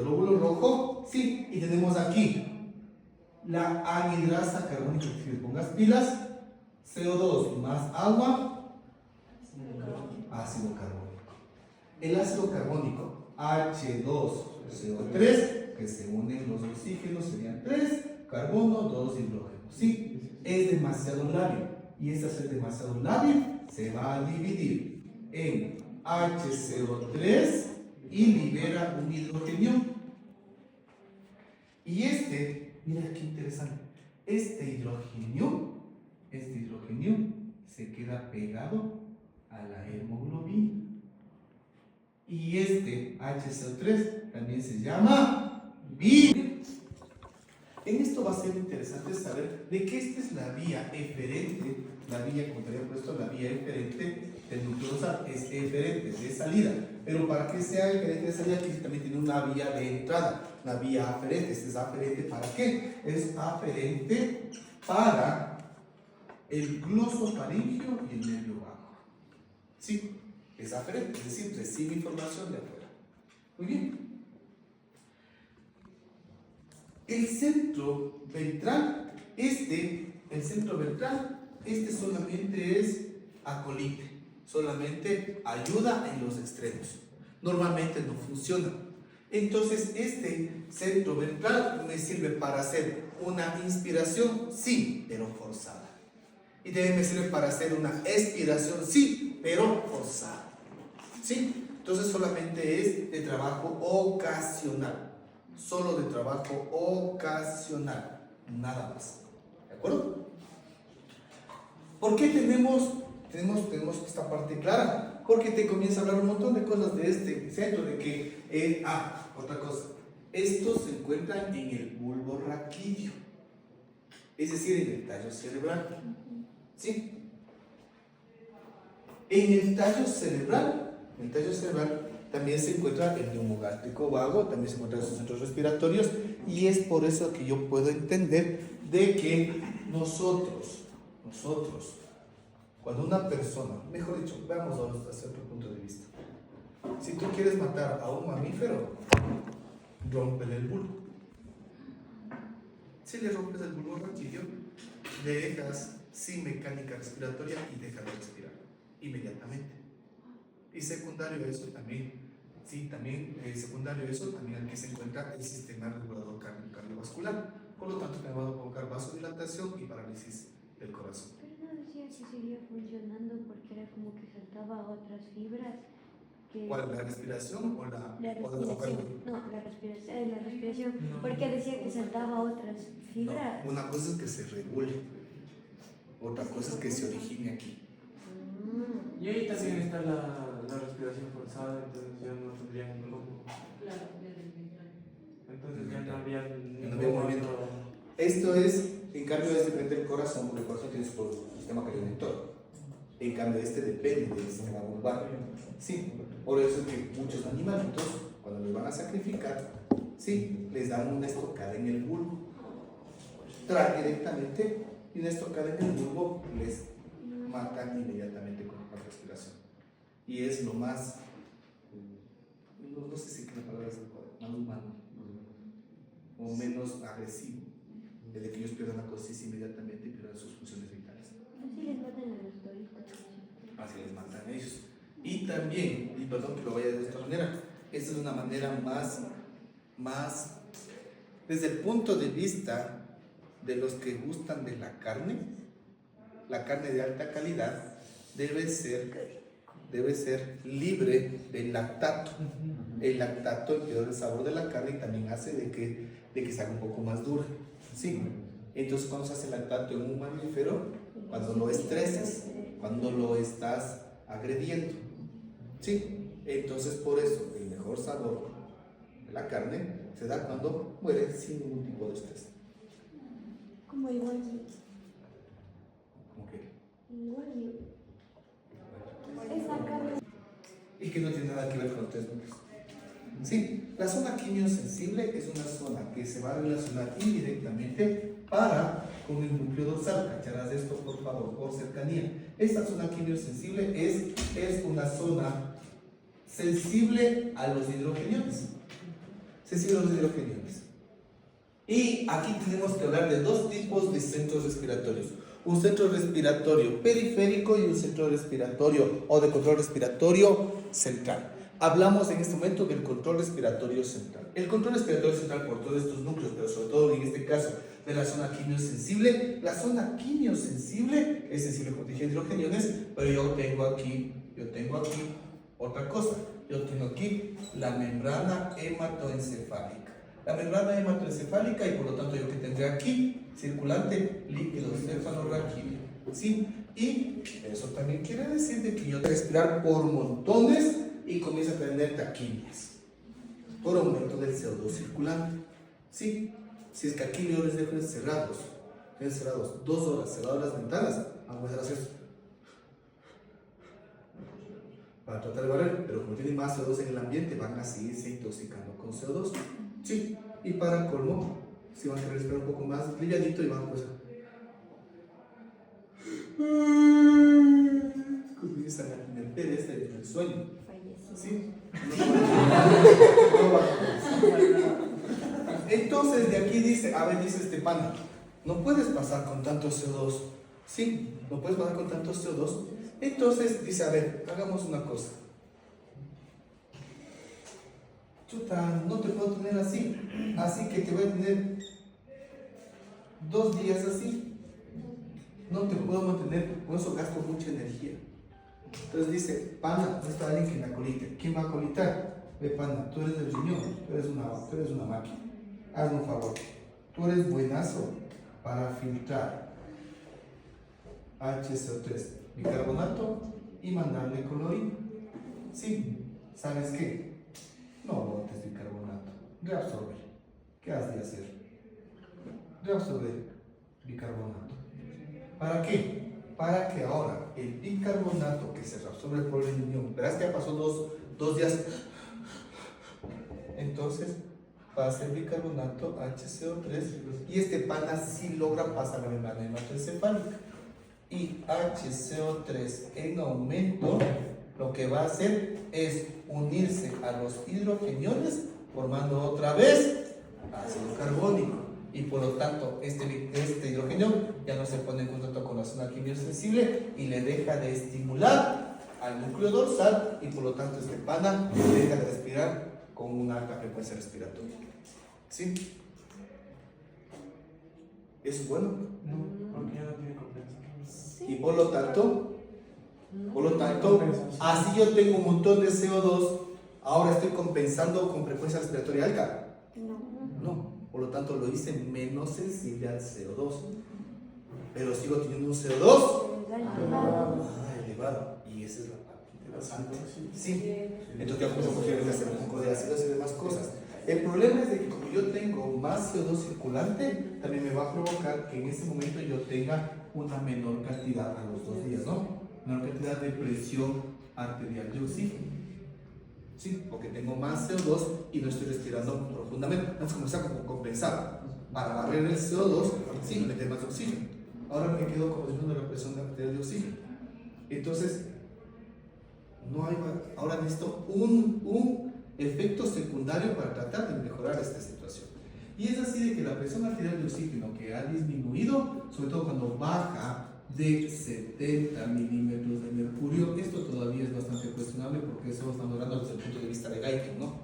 glóbulo rojo, sí, y tenemos aquí la anhidrasa carbónica, que si le pongas pilas, CO2 más agua, ácido carbónico. El ácido carbónico, H2CO3, que se unen los oxígenos, serían 3, carbono, 2 hidrógenos. ¿Sí? Es demasiado lábil. Y esta ser demasiado lábil se va a dividir en HCO3 y libera un hidrógeno. Y mira qué interesante, este hidrógeno se queda pegado a la hemoglobina. Y este HCO3 también se llama vía. En esto va a ser interesante saber de que esta es la vía eferente, la vía, como te había puesto, la vía eferente del nucleosal, es eferente de salida. Pero para que sea eferente de salida, aquí también tiene una vía de entrada, una vía aferente. Este es aferente ¿para qué? Es aferente para el glosofaringeo y el nervio vago. Sí, es aferente, es decir, recibe información de afuera. Muy bien. El centro ventral, solamente es acolite, solamente ayuda en los extremos. Normalmente no funciona. Entonces, este centro ventral me sirve para hacer una inspiración, sí, pero forzada. Y también me sirve para hacer una expiración, sí, pero forzada. ¿Sí? Entonces, solamente es de trabajo ocasional. Solo de trabajo ocasional, nada más. ¿De acuerdo? ¿Por qué tenemos esta parte clara? Porque te comienza a hablar un montón de cosas de este centro, de que, otra cosa, estos se encuentran en el bulbo raquídeo, es decir, en el tallo cerebral. ¿Sí? En el tallo cerebral también se encuentra el neumo gástrico vago, también se encuentran sus centros respiratorios, y es por eso que yo puedo entender de que nosotros, cuando una persona, mejor dicho, veamos desde otro punto de vista. Si tú quieres matar a un mamífero, rómpele el bulbo. Si le rompes el bulbo raquídeo, le dejas sin mecánica respiratoria y déjalo respirar inmediatamente. Y secundario a eso también, aquí se encuentra el sistema regulador cardiovascular. Por lo tanto, me va a provocar vasodilatación y parálisis del corazón. Pero no decía que seguía funcionando porque era como que saltaba a otras fibras. ¿Cuál? ¿La respiración o la respiración? No, la respiración. No. Porque decía que saltaba a otras fibras. No, una cosa es que se regule, otra cosa es que se origine aquí. Y ahí también está la respiración forzada, entonces ya no tendrían como. Entonces ya no había movimiento. Esto es, en cambio, es depende del corazón, porque el corazón tiene su sistema cardiorrespiratorio. En cambio, este depende del sistema lumbar. Sí, por eso es que muchos animalitos, cuando los van a sacrificar, sí, les dan una estocada en el bulbo. Traen directamente y una estocada en el bulbo les matan inmediatamente con la respiración. Y es lo más, no sé si la palabra es más humano o menos agresivo, de que ellos pierdan la conciencia inmediatamente y pierdan sus funciones vitales. Así les matan a los toritos. Así les matan a ellos. Y también, y perdón que lo vaya de esta manera, esta es una manera más desde el punto de vista de los que gustan de la carne de alta calidad debe ser libre del lactato. El lactato empeora el sabor de la carne y también hace de que se haga un poco más dura. ¿Sí? Entonces, cuando se hace lactato en un mamífero, cuando lo estresas, cuando lo estás agrediendo. ¿Sí? Entonces, por eso, el mejor sabor de la carne se da cuando muere sin ningún tipo de estrés. Como igual. ¿Cómo que? Igual. Esa carne. Y que no tiene nada que ver con los 3 núcleos. Sí, la zona quimiosensible es una zona que se va a relacionar indirectamente con el núcleo dorsal. Cacharás esto, por favor, por cercanía. Esta zona quimiosensible es una zona sensible a los hidrogeniones. Y aquí tenemos que hablar de 2 tipos de centros respiratorios. un centro respiratorio periférico y un centro respiratorio o de control respiratorio central. Hablamos en este momento del control respiratorio central. El control respiratorio central por todos estos núcleos, pero sobre todo en este caso de la zona quimiosensible. La zona quimiosensible es sensible con dihidrogeniones, pero yo tengo aquí otra cosa. Yo tengo aquí la membrana hematoencefálica. La membrana hematoencefálica y por lo tanto yo que tendré aquí circulante líquido cefalorraquídeo. ¿Sí? Y eso también quiere decir de que yo tengo que respirar por montones y comienzo a tener taquimias por aumento del CO2 circulante. ¿Sí? Si es que aquí yo les dejo encerrados 2 horas, cerradas las ventanas, van a comenzar a hacer eso para tratar de barrer, pero como tienen más CO2 en el ambiente, van a seguirse intoxicando con CO2. Sí, y para colmo, si van a respirar un poco más livianito y van a comienzan a meter el sueño. ¿Sí? Entonces de aquí dice, dice este pana, no puedes pasar con tanto CO2. Sí, no puedes pasar con tanto CO2. Entonces dice, a ver, hagamos una cosa. Chuta, no te puedo tener así que te voy a tener 2 días así. No te puedo mantener, con eso gasto mucha energía. Entonces dice, pana, no está alguien que me acolite. ¿Quién va a acolitar? Ve, pana, tú eres del riñón, tú eres una máquina. Hazme un favor, tú eres buenazo para filtrar HCO3, bicarbonato y mandarle clorina. Sí, ¿sabes qué? No botes bicarbonato, reabsorber. ¿Qué has de hacer? Reabsorber bicarbonato. ¿Para qué? Para que ahora el bicarbonato que se reabsorbe por el riñón, verás que ya pasó dos días, entonces pasa el bicarbonato HCO3 y este pana sí logra pasar la membrana hematoencefálica. Y HCO3 en aumento lo que va a hacer es unirse a los hidrogeniones formando otra vez ácido carbónico. Y por lo tanto este hidrogenio ya no se pone en contacto con la zona quimiosensible y le deja de estimular al núcleo dorsal y por lo tanto este pana deja de respirar con una alta frecuencia respiratoria. ¿Sí? ¿Es bueno? No, porque ya no tiene compensación. Y por lo tanto, así yo tengo un montón de CO2, ahora estoy compensando con frecuencia respiratoria alta. No, por lo tanto lo hice menos sensible al CO2. Pero sigo teniendo un CO2 elevado. Y esa es la parte interesante. Sí. Entonces ya comienzo a hacer un poco de ácidos y demás cosas. El problema es de que como yo tengo más CO2 circulante, también me va a provocar que en ese momento yo tenga una menor cantidad a los 2 días, ¿no? Menor cantidad de presión arterial de oxígeno. Sí, porque tengo más CO2 y no estoy respirando profundamente. Vamos a comenzar como compensar. Para barrer el CO2, sí, meter más oxígeno. Ahora me quedo como disminuyendo la presión arterial de oxígeno. Entonces, no hay, ahora necesito un efecto secundario para tratar de mejorar esta situación. Y es así de que la presión arterial de oxígeno que ha disminuido, sobre todo cuando baja de 70 milímetros de mercurio, esto todavía es bastante cuestionable porque eso estamos hablando desde el punto de vista de Guyton, ¿no?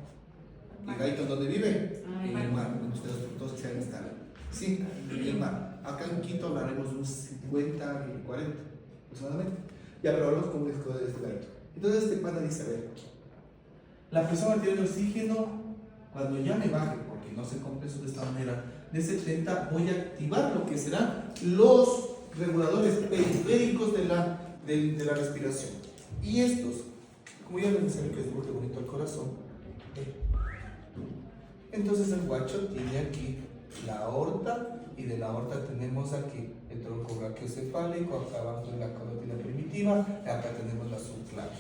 ¿Y Guyton dónde vive? En el mar, donde ustedes todos se han instalado. Sí, en el mar. Acá en Quito hablaremos de unos 50 y 40 aproximadamente. Ya, pero hablamos con el código de este Guyton. Entonces este pana dice, a ver, la presión arterial de oxígeno, cuando ya me baje, porque no se compensó de esta manera, de 70, voy a activar lo que serán los reguladores periféricos de la respiración. Y estos, como ya les decía que dibuje bonito el corazón, entonces el guacho tiene aquí la aorta, y de la aorta tenemos aquí el tronco brachiocefálico, acá abajo en la carótida primitiva, acá tenemos la subclavia.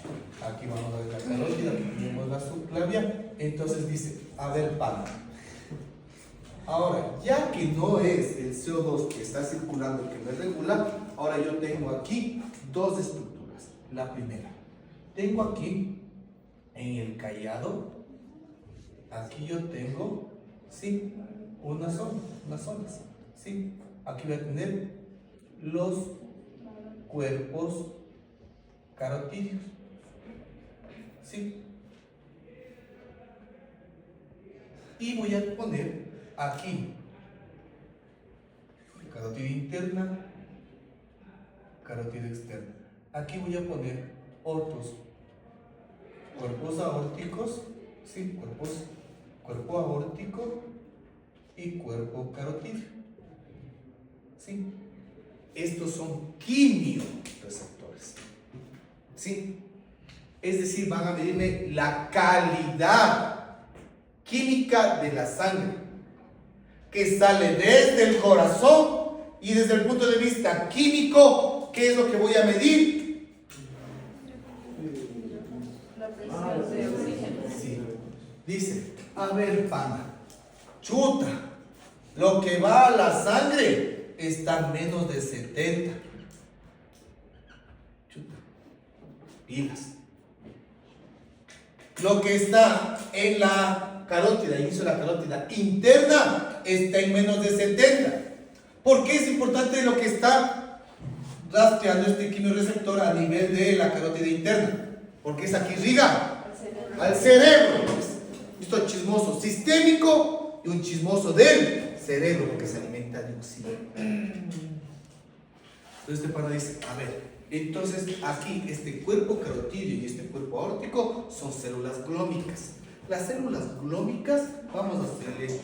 Aquí vamos a ver la carótida, aquí tenemos la subclavia. Entonces dice, a ver, pana. Ahora, ya que no es el CO2 que está circulando, que me regula, ahora yo tengo aquí 2 estructuras. La primera, tengo aquí en el callado, aquí yo tengo, sí, unas zonas, sí. Aquí voy a tener los cuerpos carotídeos. ¿Sí? Y voy a poner aquí carótida interna, carótida externa. Aquí voy a poner otros cuerpos aórticos, ¿sí? Cuerpo aórtico y cuerpo carotídeo. ¿Sí? Estos son quimioreceptores. ¿Sí? Es decir, van a medirme la calidad química de la sangre que sale desde el corazón, y desde el punto de vista químico, ¿qué es lo que voy a medir? La presión de oxígeno. Sí. Dice, a ver, pana, chuta, lo que va a la sangre está menos de 70. Chuta, pilas. Lo que está en la carótida, inicio de la carótida interna, está en menos de 70. ¿Por qué es importante lo que está rastreando este quimioreceptor a nivel de la carótida interna? Porque es aquí irriga al cerebro. Esto es chismoso sistémico y un chismoso del cerebro, porque se alimenta de oxígeno. Entonces este pana dice, a ver, entonces aquí este cuerpo carotídeo y este cuerpo aórtico son células glómicas. Las células glómicas, vamos a hacerle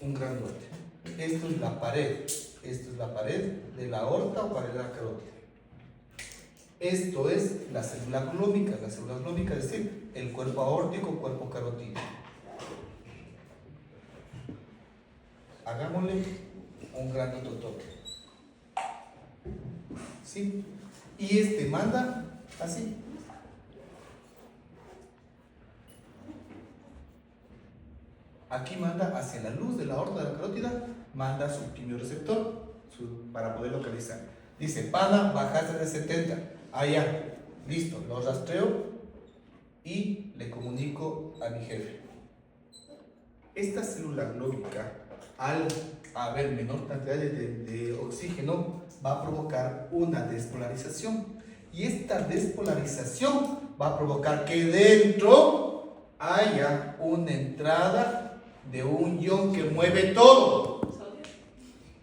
un grandote. Esto es la pared. Esto es la pared de la aorta o pared de la carótida. Esto es la célula glómica. La célula glómica es decir, el cuerpo aórtico, cuerpo carotídeo. Hagámosle un grandototote. ¿Sí? Y este manda así. Aquí manda hacia la luz de la aorta de la carótida, manda su quimioreceptor para poder localizar. Dice, pana, bajaste de 70. Allá, listo, lo rastreo y le comunico a mi jefe. Esta célula glóbica, al haber menor cantidad de oxígeno, va a provocar una despolarización. Y esta despolarización va a provocar que dentro haya una entrada de un ion que mueve todo.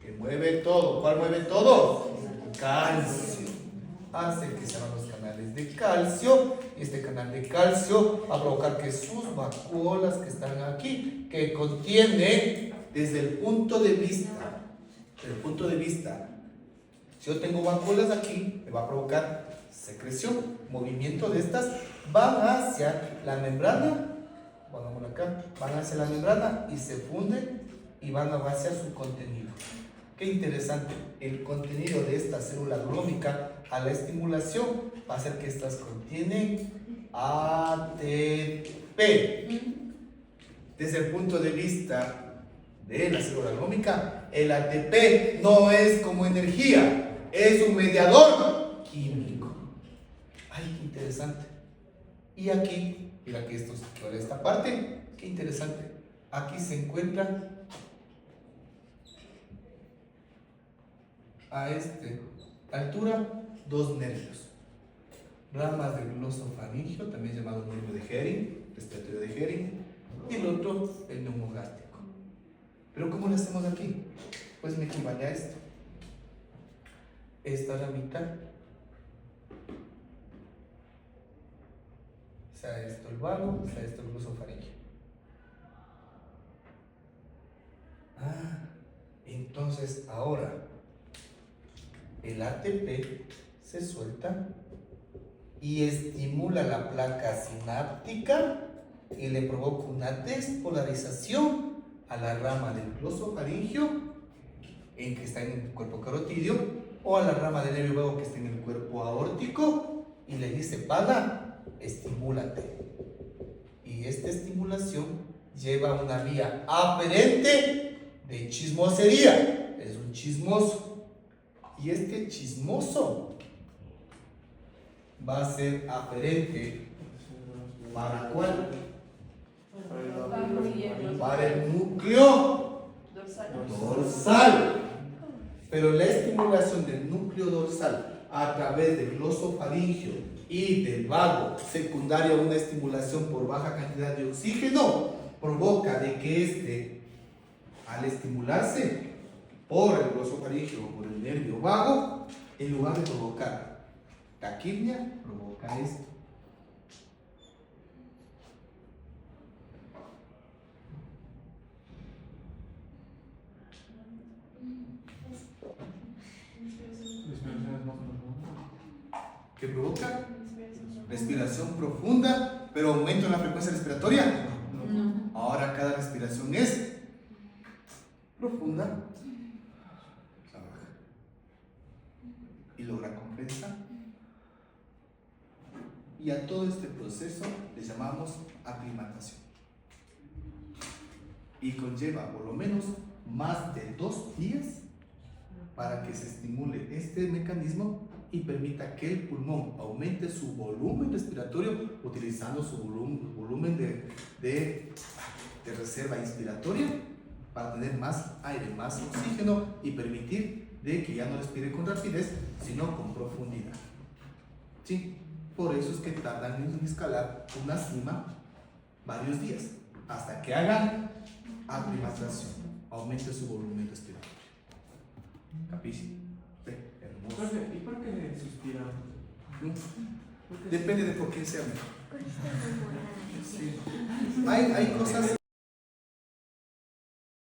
Que mueve todo. ¿Cuál mueve todo? Calcio. Hace que se abran los canales de calcio. Y este canal de calcio va a provocar que sus vacuolas que están aquí, que contienen desde el punto de vista, si yo tengo vacuolas aquí, me va a provocar secreción, movimiento de estas, van hacia la membrana. Pongámoslo acá, van hacia la membrana y se funden y van a vaciar su contenido. Qué interesante, el contenido de esta célula glómica a la estimulación va a hacer que estas contienen ATP. Desde el punto de vista de la célula glómica, el ATP no es como energía, es un mediador químico. Ay, qué interesante. Y aquí, mira que esto es toda esta parte, qué interesante. Aquí se encuentra a esta altura dos nervios, ramas del glosofaringio, también llamado nervio de Hering, respiratorio de Hering, y el otro el neumogástrico. Pero ¿cómo lo hacemos aquí? Pues me equivale a esto. Esta ramita, sea esto el vago, sea esto el glosofaringio. Entonces ahora el ATP se suelta y estimula la placa sináptica y le provoca una despolarización a la rama del glosofaringio en que está en el cuerpo carotídeo o a la rama del nervio vago que está en el cuerpo aórtico y le dice, pana, estimúlate. Y esta estimulación lleva a una vía aferente de chismosería. Es un chismoso. Y este chismoso va a ser aferente ¿para cuál? Para el núcleo dorsal. Pero la estimulación del núcleo dorsal a través del glosofaringio y del vago secundario a una estimulación por baja cantidad de oxígeno provoca de que este, al estimularse por el glosofaringio o por el nervio vago, en lugar de provocar taquipnia, provoca esto. Respiraciones más profundas. ¿Qué provoca? Respiración profunda, pero aumento en la frecuencia respiratoria. No. Ahora cada respiración es profunda, la baja, y logra compensar. Y a todo este proceso le llamamos aclimatación. Y conlleva por lo menos más de 2 días para que se estimule este mecanismo y permita que el pulmón aumente su volumen respiratorio utilizando su volumen de reserva inspiratoria para tener más aire, más oxígeno y permitir de que ya no respire con rapidez, sino con profundidad. ¿Sí? Por eso es que tardan en escalar una cima varios días, hasta que hagan aclimatación, aumente su volumen respiratorio. ¿Capisci? Sí, hermoso. ¿Y por qué suspira? Depende de por qué sea. Porque está enamorada. Sí. Hay cosas